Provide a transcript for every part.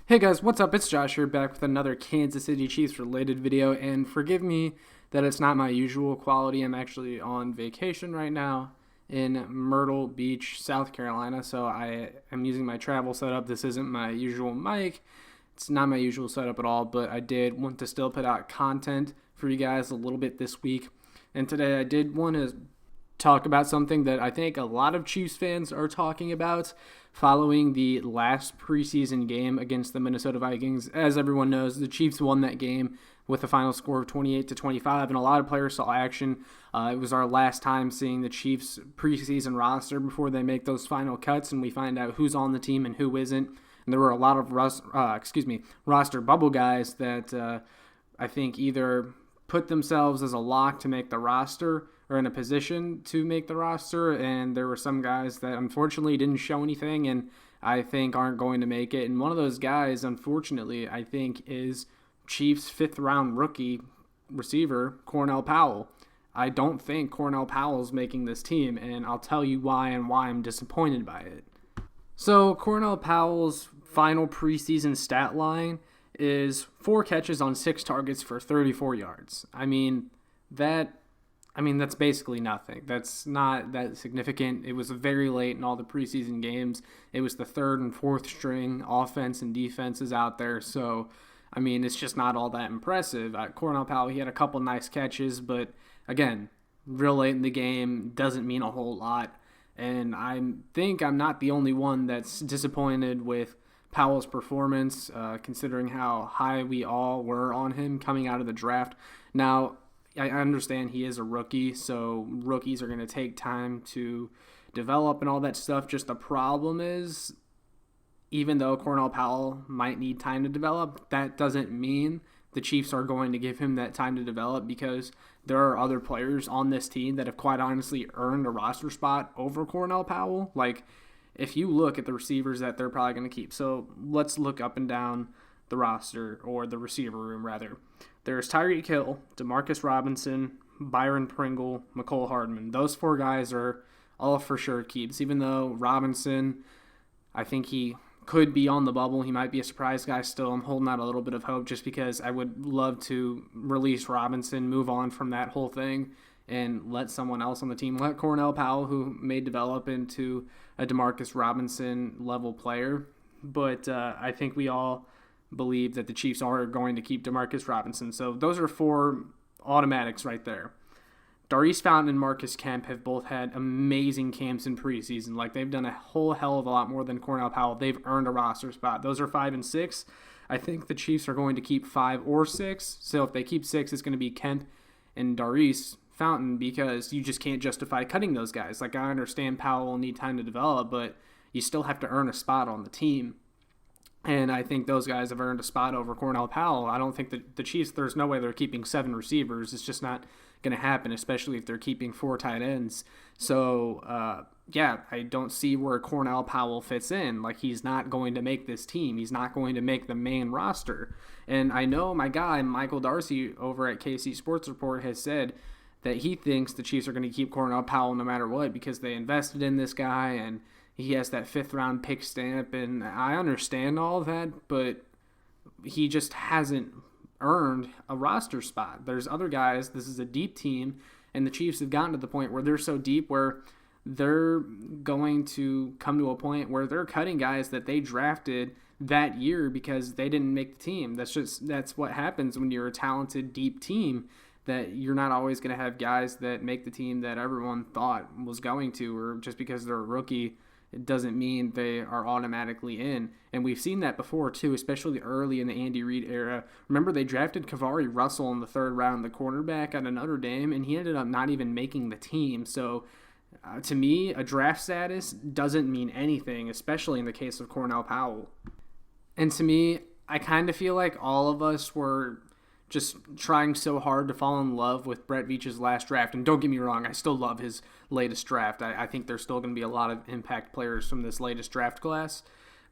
Hey guys, what's up? It's Josh here back with another Kansas City Chiefs related video, and forgive me that it's not my usual quality. I'm actually on vacation right now in Myrtle Beach, South Carolina, so I am using my travel setup. This isn't my usual mic. It's not my usual setup at all, but I did want to still put out content for you guys a little bit this week. And today I did want to talk about something that I think a lot of Chiefs fans are talking about following the last preseason game against the Minnesota Vikings. As everyone knows, the Chiefs won that game with a final score of 28-25, and a lot of players saw action. It was our last time seeing the Chiefs preseason roster before they make those final cuts, and we find out who's on the team and who isn't. And there were a lot of roster bubble guys that I think either put themselves as a lock to make the roster or in a position to make the roster, and there were some guys that unfortunately didn't show anything and I think aren't going to make it. And one of those guys, unfortunately, I think is Chiefs' fifth-round rookie receiver, Cornell Powell. I don't think Cornell Powell's making this team, and I'll tell you why and why I'm disappointed by it. So Cornell Powell's final preseason stat line is 4 catches on 6 targets for 34 yards. That's basically nothing. That's not that significant. It was very late in all the preseason games. It was the third and fourth string offense and defenses out there. So, it's just not all that impressive. Cornell Powell, he had a couple nice catches, but again, real late in the game doesn't mean a whole lot. And I think I'm not the only one that's disappointed with Powell's performance, considering how high we all were on him coming out of the draft. Now, I understand he is a rookie, so rookies are going to take time to develop and all that stuff. Just the problem is, even though Cornell Powell might need time to develop, that doesn't mean the Chiefs are going to give him that time to develop, because there are other players on this team that have quite honestly earned a roster spot over Cornell Powell. Like, if you look at the receivers that they're probably going to keep. So let's look up and down the roster, or the receiver room rather. There's Tyreek Hill, Demarcus Robinson, Byron Pringle, McCole Hardman. Those 4 guys are all for sure keeps, even though Robinson, I think he could be on the bubble. He might be a surprise guy still. I'm holding out a little bit of hope just because I would love to release Robinson, move on from that whole thing, and let someone else on the team, let Cornell Powell, who may develop into a Demarcus Robinson level player. But I think we all believe that the Chiefs are going to keep Demarcus Robinson. So those are 4 automatics right there. Darius Fountain and Marcus Kemp have both had amazing camps in preseason. Like, they've done a whole hell of a lot more than Cornell Powell. They've earned a roster spot. Those are 5 and 6. I think the Chiefs are going to keep 5 or 6. So if they keep 6, it's going to be Kemp and Darius Fountain, because you just can't justify cutting those guys. Like, I understand Powell will need time to develop, but you still have to earn a spot on the team. And I think those guys have earned a spot over Cornell Powell. I don't think that the Chiefs, there's no way they're keeping 7 receivers. It's just not going to happen, especially if they're keeping 4 tight ends. So, I don't see where Cornell Powell fits in. Like, he's not going to make this team. He's not going to make the main roster. And I know my guy, Michael Darcy, over at KC Sports Report, has said that he thinks the Chiefs are going to keep Cornell Powell no matter what, because they invested in this guy and he has that 5th-round pick stamp, and I understand all of that, but he just hasn't earned a roster spot. There's other guys. This is a deep team, and the Chiefs have gotten to the point where they're so deep where they're going to come to a point where they're cutting guys that they drafted that year because they didn't make the team. That's what happens when you're a talented, deep team, that you're not always going to have guys that make the team that everyone thought was going to, or just because they're a rookie, it doesn't mean they are automatically in. And we've seen that before, too, especially early in the Andy Reid era. Remember, they drafted Kavari Russell in the 3rd round, the cornerback out of Notre Dame, and he ended up not even making the team. So, to me, a draft status doesn't mean anything, especially in the case of Cornell Powell. And to me, I kind of feel like all of us were just trying so hard to fall in love with Brett Veach's last draft. And don't get me wrong, I still love his latest draft. I think there's still going to be a lot of impact players from this latest draft class.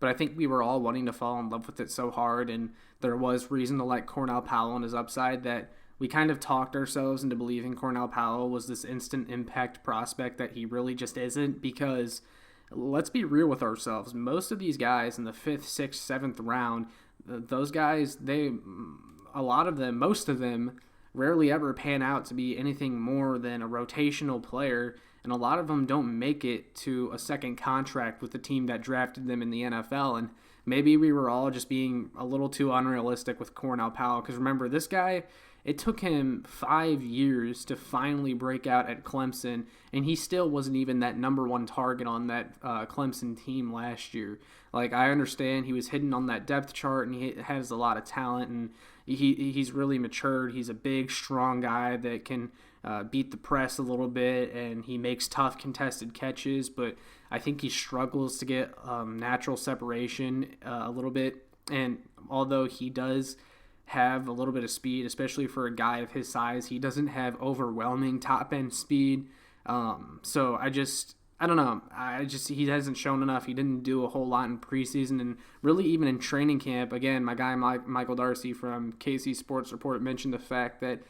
But I think we were all wanting to fall in love with it so hard, and there was reason to like Cornell Powell and his upside, that we kind of talked ourselves into believing Cornell Powell was this instant impact prospect that he really just isn't, because let's be real with ourselves. Most of these guys in the 5th, 6th, 7th round, those guys, a lot of them, most of them, rarely ever pan out to be anything more than a rotational player, and a lot of them don't make it to a second contract with the team that drafted them in the NFL. And maybe we were all just being a little too unrealistic with Cornell Powell, because remember, this guy, it took him 5 years to finally break out at Clemson, and he still wasn't even that number one target on that Clemson team last year. Like, I understand he was hidden on that depth chart, and he has a lot of talent, and he's really matured. He's a big, strong guy that can beat the press a little bit, and he makes tough contested catches, but I think he struggles to get natural separation a little bit. And although he does have a little bit of speed, especially for a guy of his size, he doesn't have overwhelming top end speed. So I don't know. He hasn't shown enough. He didn't do a whole lot in preseason, and really even in training camp. Again, my guy Michael Darcy from KC Sports Report mentioned the fact that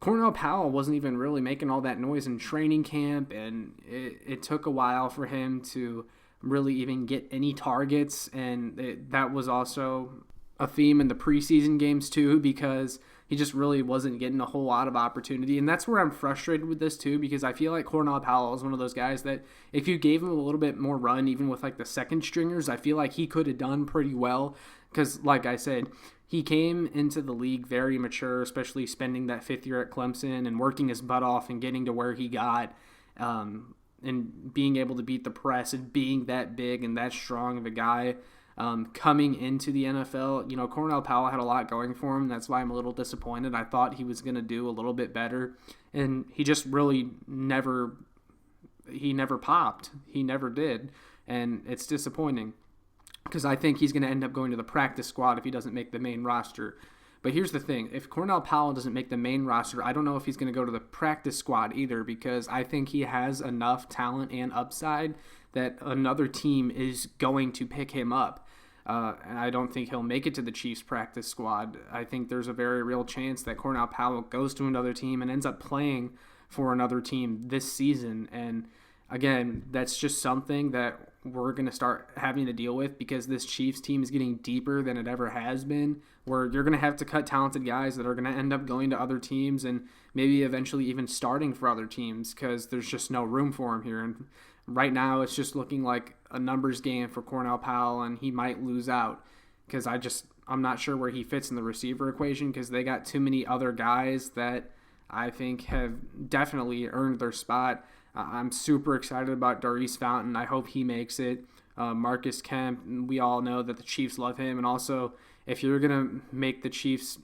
Cornell Powell wasn't even really making all that noise in training camp, and it took a while for him to really even get any targets, and that was also a theme in the preseason games too, because he just really wasn't getting a whole lot of opportunity. And that's where I'm frustrated with this too, because I feel like Cornell Powell is one of those guys that if you gave him a little bit more run, even with like the second stringers, I feel like he could have done pretty well. Because like I said, he came into the league very mature, especially spending that 5th year at Clemson and working his butt off and getting to where he got, and being able to beat the press and being that big and that strong of a guy. Coming into the NFL, Cornell Powell had a lot going for him. That's why I'm a little disappointed. I thought he was going to do a little bit better, and he just really never popped. He never did, and it's disappointing because I think he's going to end up going to the practice squad if he doesn't make the main roster. But here's the thing. If Cornell Powell doesn't make the main roster, I don't know if he's going to go to the practice squad either, because I think he has enough talent and upside that another team is going to pick him up. And I don't think he'll make it to the Chiefs practice squad. I think there's a very real chance that Cornell Powell goes to another team and ends up playing for another team this season. And again, that's just something that we're going to start having to deal with, because this Chiefs team is getting deeper than it ever has been, where you're going to have to cut talented guys that are going to end up going to other teams and maybe eventually even starting for other teams, because there's just no room for him here. And right now, it's just looking like a numbers game for Cornell Powell, and he might lose out, because I'm not sure where he fits in the receiver equation, because they got too many other guys that I think have definitely earned their spot. I'm super excited about Darius Fountain. I hope he makes it. Marcus Kemp, we all know that the Chiefs love him, and also if you're going to make the Chiefs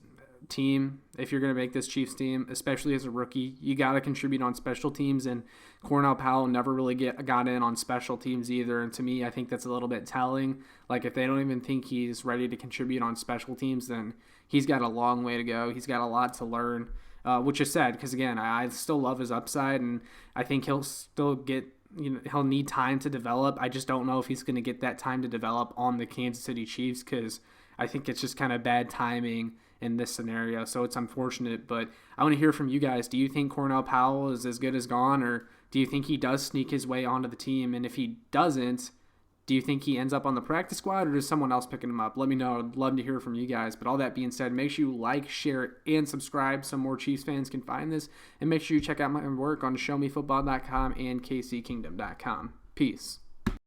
team, if you're going to make this Chiefs team, especially as a rookie, you got to contribute on special teams, and Cornell Powell never really got in on special teams either, and to me, I think that's a little bit telling. Like, if they don't even think he's ready to contribute on special teams, then he's got a long way to go. He's got a lot to learn, which is sad, because again, I still love his upside, and I think he'll still get, he'll need time to develop. I just don't know if he's going to get that time to develop on the Kansas City Chiefs, because I think it's just kind of bad timing in this scenario, so it's unfortunate. But I want to hear from you guys. Do you think Cornell Powell is as good as gone, or do you think he does sneak his way onto the team? And if he doesn't, do you think he ends up on the practice squad, or does someone else picking him up? Let me know. I'd love to hear from you guys. But all that being said, make sure you like, share, and subscribe so more Chiefs fans can find this. And make sure you check out my work on showmefootball.com and kckingdom.com. Peace.